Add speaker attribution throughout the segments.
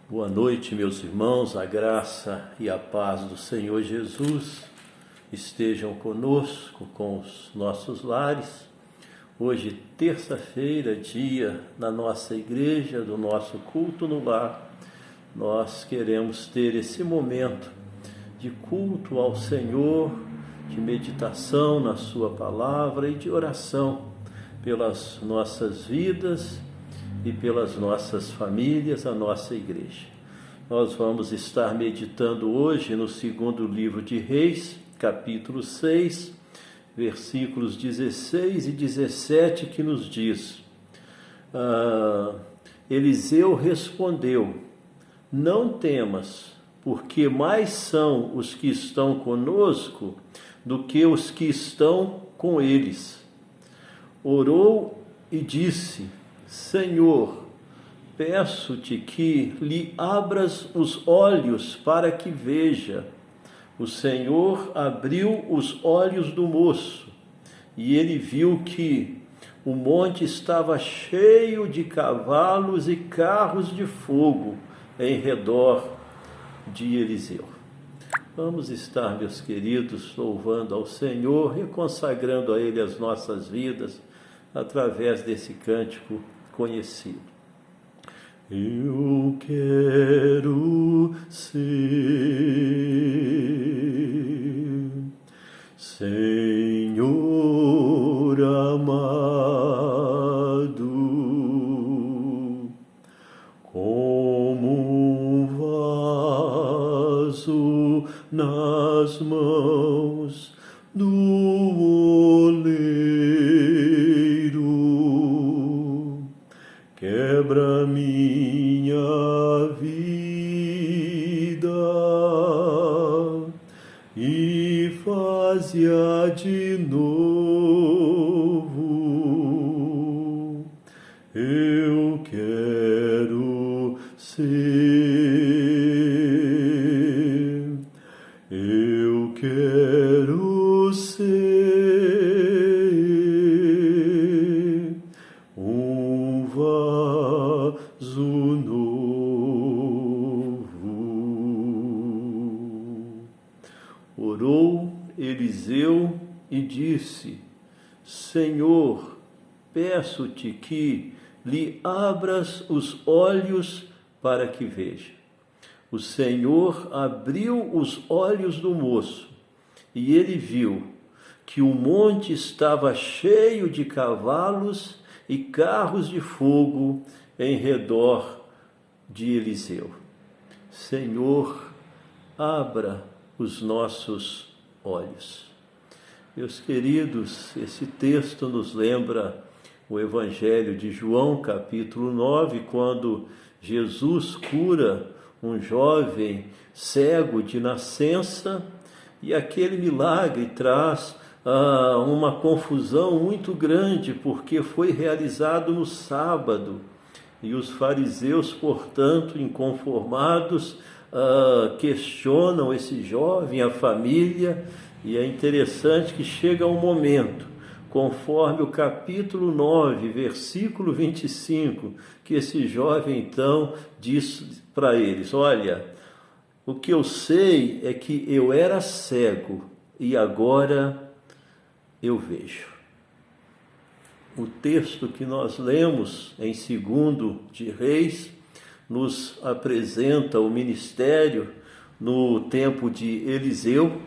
Speaker 1: Boa noite, meus irmãos, a graça e a paz do Senhor Jesus estejam conosco, com os nossos lares. Hoje, terça-feira, dia na nossa igreja, do nosso culto no lar, nós queremos ter esse momento de culto ao Senhor, de meditação na sua palavra e de oração pelas nossas vidas e pelas nossas famílias, a nossa igreja. Nós vamos estar meditando hoje no segundo livro de Reis, capítulo 6, versículos 16 e 17, que nos diz: Eliseu respondeu: não temas, porque mais são os que estão conosco do que os que estão com eles. Orou e disse: Senhor, peço-te que lhe abras os olhos para que veja. O Senhor abriu os olhos do moço, e ele viu que o monte estava cheio de cavalos e carros de fogo em redor de Eliseu. Vamos estar, meus queridos, louvando ao Senhor e consagrando a Ele as nossas vidas através desse cântico conhecido. Eu quero ser Senhor amado, como um vaso nas mãos do oleiro. Quebra minha vida e faz-a de novo. Eu quero ser, eu quero ser um vaso novo. Orou Eliseu e disse: Senhor, peço-te que lhe abras os olhos para que veja. O Senhor abriu os olhos do moço, e ele viu que o monte estava cheio de cavalos e carros de fogo em redor de Eliseu. Senhor, abra os nossos olhos. Meus queridos, esse texto nos lembra o Evangelho de João, capítulo 9, quando Jesus cura um jovem cego de nascença, e aquele milagre traz uma confusão muito grande, porque foi realizado no sábado, e os fariseus, portanto, inconformados, questionam esse jovem, a família, e é interessante que chega um momento, conforme o capítulo 9, versículo 25, que esse jovem então diz para eles: olha, o que eu sei é que eu era cego e agora eu vejo. O texto que nós lemos em 2 de Reis nos apresenta o ministério no tempo de Eliseu.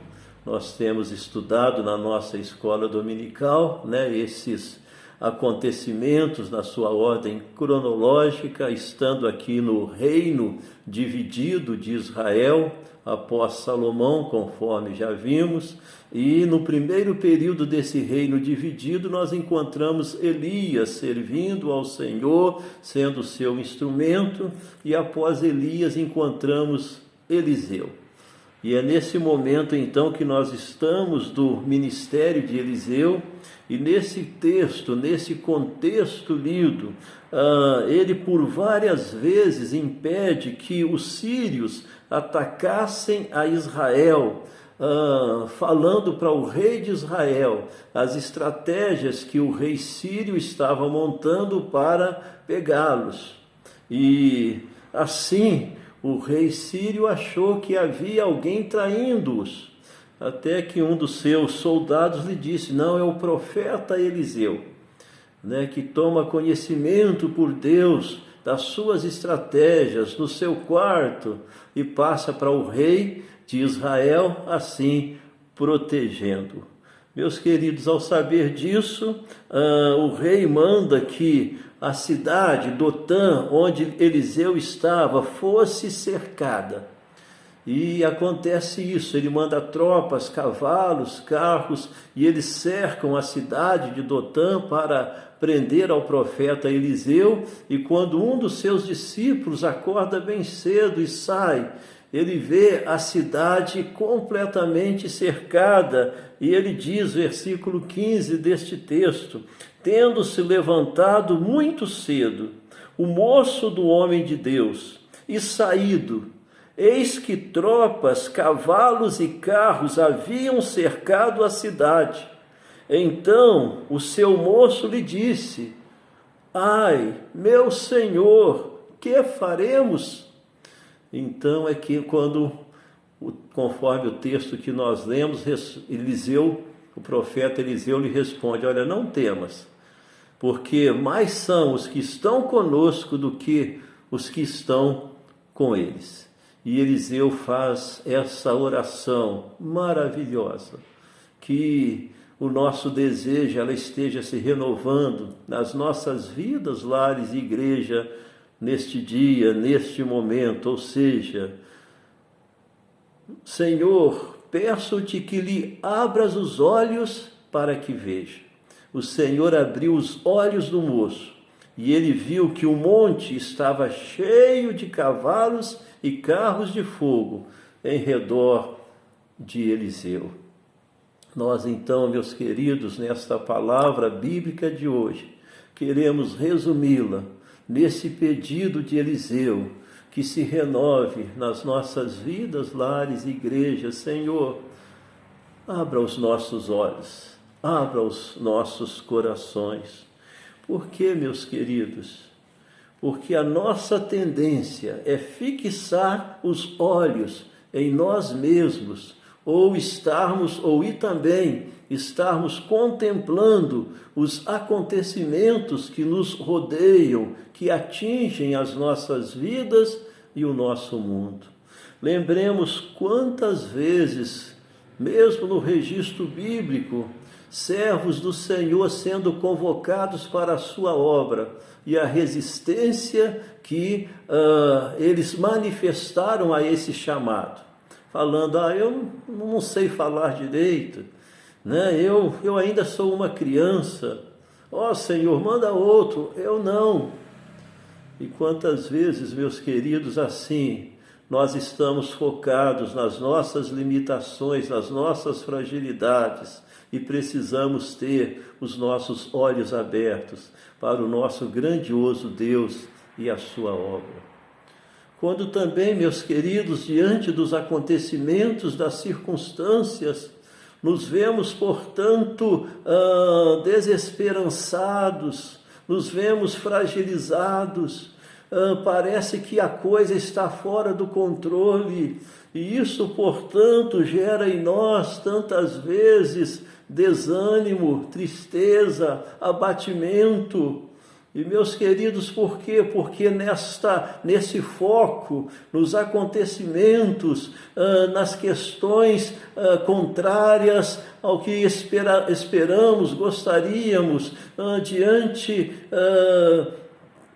Speaker 1: Nós temos estudado na nossa escola dominical, esses acontecimentos na sua ordem cronológica, estando aqui no reino dividido de Israel, após Salomão, conforme já vimos, e no primeiro período desse reino dividido nós encontramos Elias servindo ao Senhor, sendo seu instrumento, e após Elias encontramos Eliseu. E é nesse momento então que nós estamos do ministério de Eliseu, e nesse texto, nesse contexto lido, ele por várias vezes impede que os sírios atacassem a Israel, falando para o rei de Israel as estratégias que o rei sírio estava montando para pegá-los. E assim o rei sírio achou que havia alguém traindo-os, até que um dos seus soldados lhe disse: não, é o profeta Eliseu, né, que toma conhecimento por Deus das suas estratégias no seu quarto e passa para o rei de Israel, assim protegendo. Meus queridos, ao saber disso, o rei manda que a cidade, Dotã, onde Eliseu estava, fosse cercada. E acontece isso, ele manda tropas, cavalos, carros, e eles cercam a cidade de Dotã para prender ao profeta Eliseu. E quando um dos seus discípulos acorda bem cedo e sai, ele vê a cidade completamente cercada, e ele diz, versículo 15 deste texto: tendo-se levantado muito cedo o moço do homem de Deus e saído, eis que tropas, cavalos e carros haviam cercado a cidade. Então o seu moço lhe disse: ai, meu senhor, que faremos? Então é que quando, conforme o texto que nós lemos, Eliseu, o profeta Eliseu lhe responde: olha, não temas, porque mais são os que estão conosco do que os que estão com eles. E Eliseu faz essa oração maravilhosa, que o nosso desejo ela esteja se renovando nas nossas vidas, lares e igreja, neste dia, neste momento. Ou seja, Senhor, peço-te que lhe abras os olhos para que veja. O Senhor abriu os olhos do moço, e ele viu que o monte estava cheio de cavalos e carros de fogo em redor de Eliseu. Nós então, meus queridos, nesta palavra bíblica de hoje, queremos resumi-la nesse pedido de Eliseu, que se renove nas nossas vidas, lares e igrejas. Senhor, abra os nossos olhos, abra os nossos corações. Por quê, meus queridos? Porque a nossa tendência é fixar os olhos em nós mesmos, e também estarmos contemplando os acontecimentos que nos rodeiam, que atingem as nossas vidas e o nosso mundo. Lembremos quantas vezes, mesmo no registro bíblico, servos do Senhor sendo convocados para a sua obra, e a resistência que eles manifestaram a esse chamado, falando: eu não sei falar direito, né? eu ainda sou uma criança, Senhor, manda outro, eu não. E quantas vezes, meus queridos, assim, nós estamos focados nas nossas limitações, nas nossas fragilidades, e precisamos ter os nossos olhos abertos para o nosso grandioso Deus e a sua obra. Quando também, meus queridos, diante dos acontecimentos, das circunstâncias, nos vemos, portanto, desesperançados, nos vemos fragilizados, parece que a coisa está fora do controle, e isso, portanto, gera em nós tantas vezes desânimo, tristeza, abatimento. E, meus queridos, por quê? Porque nesse foco, nos acontecimentos, nas questões contrárias ao que esperamos, gostaríamos, diante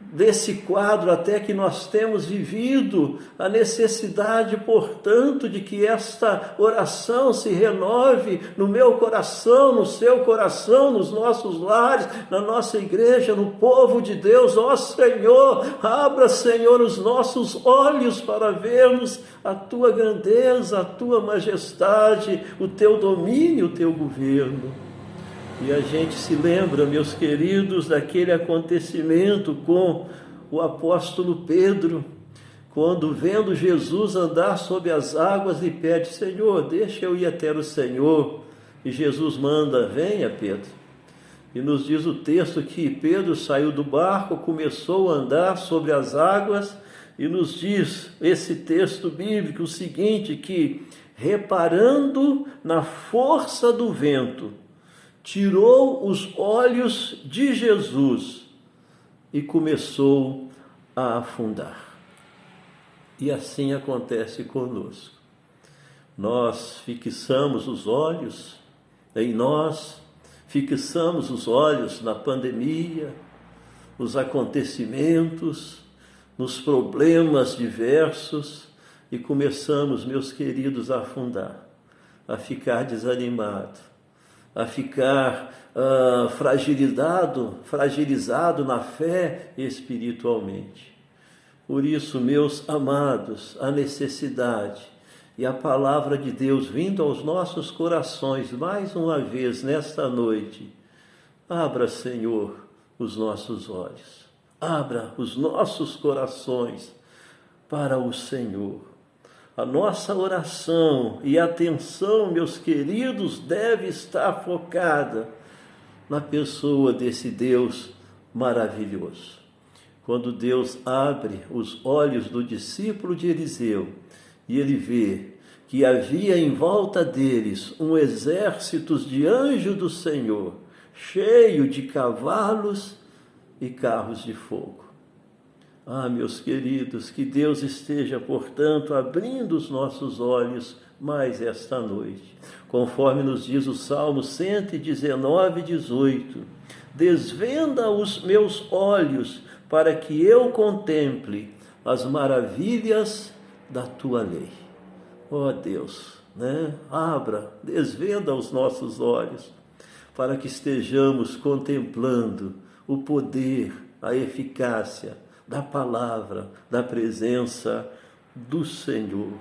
Speaker 1: desse quadro até que nós temos vivido, a necessidade, portanto, de que esta oração se renove no meu coração, no seu coração, nos nossos lares, na nossa igreja, no povo de Deus. Senhor, abra, Senhor, os nossos olhos para vermos a tua grandeza, a tua majestade, o teu domínio, o teu governo. E a gente se lembra, meus queridos, daquele acontecimento com o apóstolo Pedro, quando, vendo Jesus andar sobre as águas, lhe pede: Senhor, deixa eu ir até o Senhor. E Jesus manda: venha, Pedro. E nos diz o texto que Pedro saiu do barco, começou a andar sobre as águas, E nos diz esse texto bíblico o seguinte, que reparando na força do vento, tirou os olhos de Jesus e começou a afundar. E assim acontece conosco. Nós fixamos os olhos em nós, fixamos os olhos na pandemia, nos acontecimentos, nos problemas diversos e começamos, meus queridos, a afundar, a ficar desanimado, a ficar fragilizado na fé espiritualmente. Por isso, meus amados, a necessidade e a palavra de Deus vindo aos nossos corações mais uma vez nesta noite. Abra, Senhor, os nossos olhos, abra os nossos corações para o Senhor. A nossa oração e atenção, meus queridos, deve estar focada na pessoa desse Deus maravilhoso. Quando Deus abre os olhos do discípulo de Eliseu e ele vê que havia em volta deles um exército de anjos do Senhor, cheio de cavalos e carros de fogo. Ah, meus queridos, que Deus esteja, portanto, abrindo os nossos olhos mais esta noite. Conforme nos diz o Salmo 119, 18. Desvenda os meus olhos para que eu contemple as maravilhas da tua lei. Ó Deus, abra, desvenda os nossos olhos para que estejamos contemplando o poder, a eficácia da palavra, da presença do Senhor.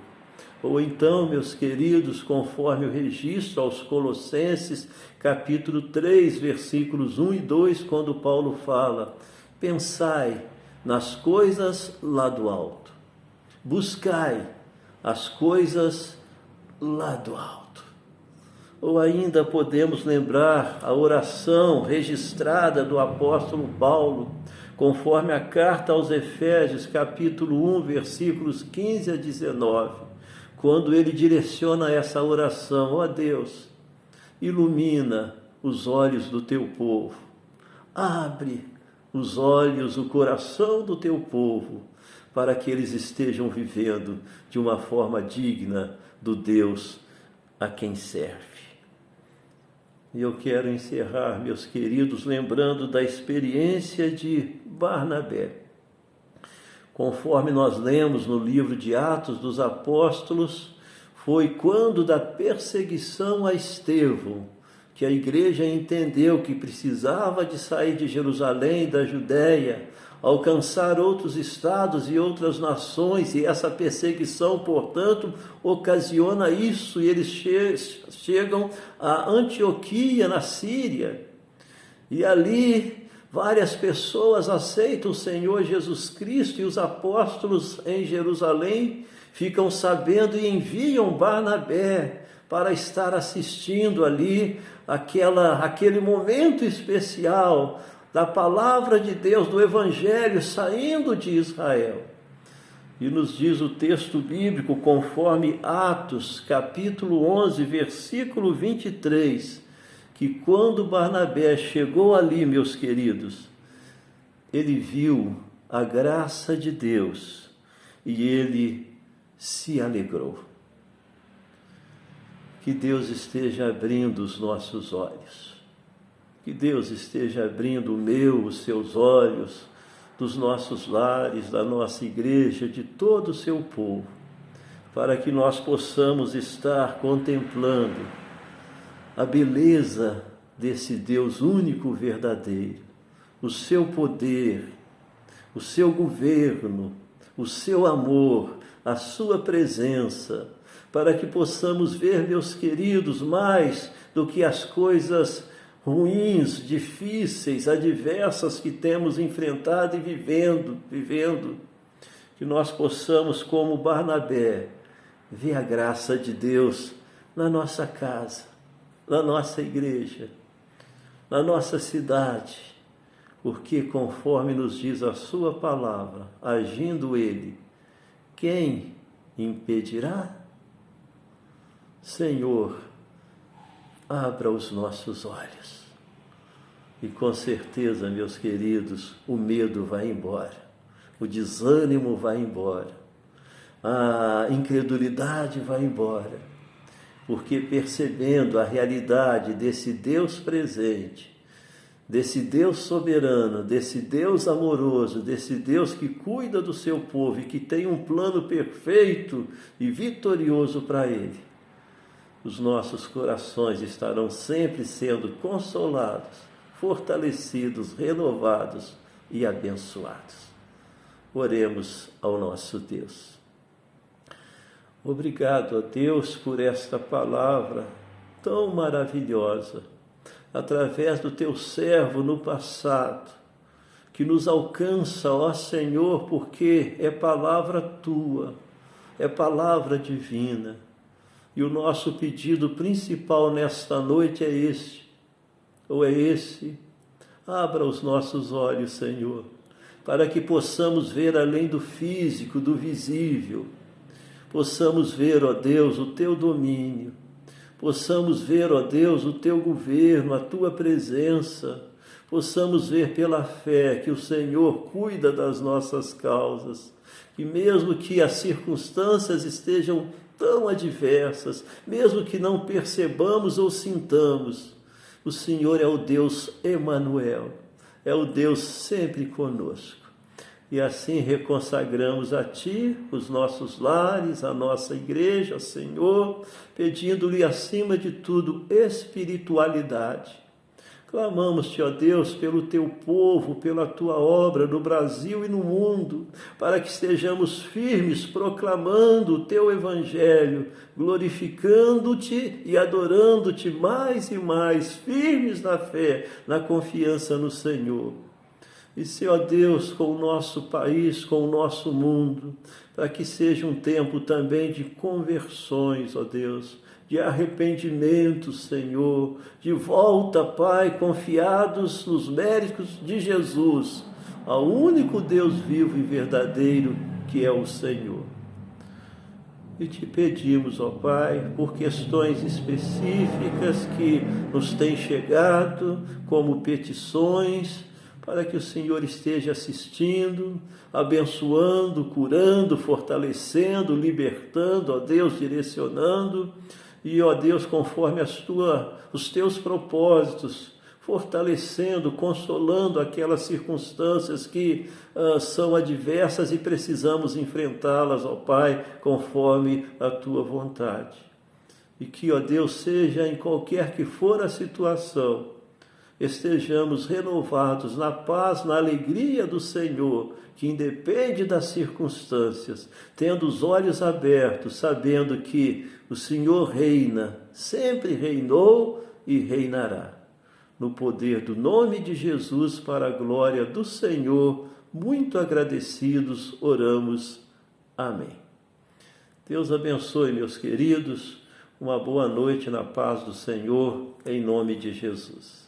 Speaker 1: Ou então, meus queridos, conforme o registro aos Colossenses, capítulo 3, versículos 1 e 2, quando Paulo fala: pensai nas coisas lá do alto, buscai as coisas lá do alto. Ou ainda podemos lembrar a oração registrada do apóstolo Paulo, conforme a carta aos Efésios, capítulo 1, versículos 15 a 19, quando ele direciona essa oração: ó Deus, ilumina os olhos do teu povo, abre os olhos, o coração do teu povo, para que eles estejam vivendo de uma forma digna do Deus a quem serve. E eu quero encerrar, meus queridos, lembrando da experiência de Barnabé. Conforme nós lemos no livro de Atos dos Apóstolos, foi quando da perseguição a Estevão que a igreja entendeu que precisava de sair de Jerusalém, da Judéia, alcançar outros estados e outras nações, e essa perseguição, portanto, ocasiona isso, e eles chegam a Antioquia, na Síria, e ali várias pessoas aceitam o Senhor Jesus Cristo, e os apóstolos em Jerusalém ficam sabendo e enviam Barnabé para estar assistindo ali aquele momento especial da palavra de Deus, do Evangelho saindo de Israel. E nos diz o texto bíblico, conforme Atos, capítulo 11, versículo 23, que quando Barnabé chegou ali, meus queridos, ele viu a graça de Deus e ele se alegrou. Que Deus esteja abrindo os nossos olhos. Que Deus esteja abrindo os seus olhos, dos nossos lares, da nossa igreja, de todo o seu povo, para que nós possamos estar contemplando a beleza desse Deus único, verdadeiro, o seu poder, o seu governo, o seu amor, a sua presença, para que possamos ver, meus queridos, mais do que as coisas ruins, difíceis, adversas que temos enfrentado e vivendo, que nós possamos, como Barnabé, ver a graça de Deus na nossa casa, na nossa igreja, na nossa cidade, porque conforme nos diz a sua palavra, agindo Ele, quem impedirá? Senhor, abra os nossos olhos. E com certeza, meus queridos, o medo vai embora, o desânimo vai embora, a incredulidade vai embora, porque percebendo a realidade desse Deus presente, desse Deus soberano, desse Deus amoroso, desse Deus que cuida do seu povo e que tem um plano perfeito e vitorioso para ele, os nossos corações estarão sempre sendo consolados, fortalecidos, renovados e abençoados. Oremos ao nosso Deus. Obrigado a Deus por esta palavra tão maravilhosa, através do teu servo no passado, que nos alcança, ó Senhor, porque é palavra tua, é palavra divina. E o nosso pedido principal nesta noite é esse, abra os nossos olhos, Senhor, para que possamos ver além do físico, do visível, possamos ver, ó Deus, o teu domínio, possamos ver, ó Deus, o teu governo, a tua presença, possamos ver pela fé que o Senhor cuida das nossas causas, que mesmo que as circunstâncias estejam tão adversas, mesmo que não percebamos ou sintamos, o Senhor é o Deus Emanuel, é o Deus sempre conosco. E assim reconsagramos a Ti os nossos lares, a nossa igreja, Senhor, pedindo-lhe acima de tudo espiritualidade. Clamamos-te, ó Deus, pelo teu povo, pela tua obra no Brasil e no mundo, para que estejamos firmes proclamando o teu evangelho, glorificando-te e adorando-te mais e mais, firmes na fé, na confiança no Senhor. E se, ó Deus, com o nosso país, com o nosso mundo, para que seja um tempo também de conversões, ó Deus, de arrependimento, Senhor, de volta, Pai, confiados nos méritos de Jesus, ao único Deus vivo e verdadeiro, que é o Senhor. E te pedimos, ó Pai, por questões específicas que nos têm chegado, como petições, para que o Senhor esteja assistindo, abençoando, curando, fortalecendo, libertando, ó Deus, direcionando, e, ó Deus, conforme os teus propósitos, fortalecendo, consolando aquelas circunstâncias que são adversas e precisamos enfrentá-las, ó Pai, conforme a tua vontade. E que, ó Deus, seja em qualquer que for a situação, estejamos renovados na paz, na alegria do Senhor, que independe das circunstâncias, tendo os olhos abertos, sabendo que o Senhor reina, sempre reinou e reinará. No poder do nome de Jesus, para a glória do Senhor, muito agradecidos, oramos. Amém. Deus abençoe, meus queridos, uma boa noite na paz do Senhor, em nome de Jesus.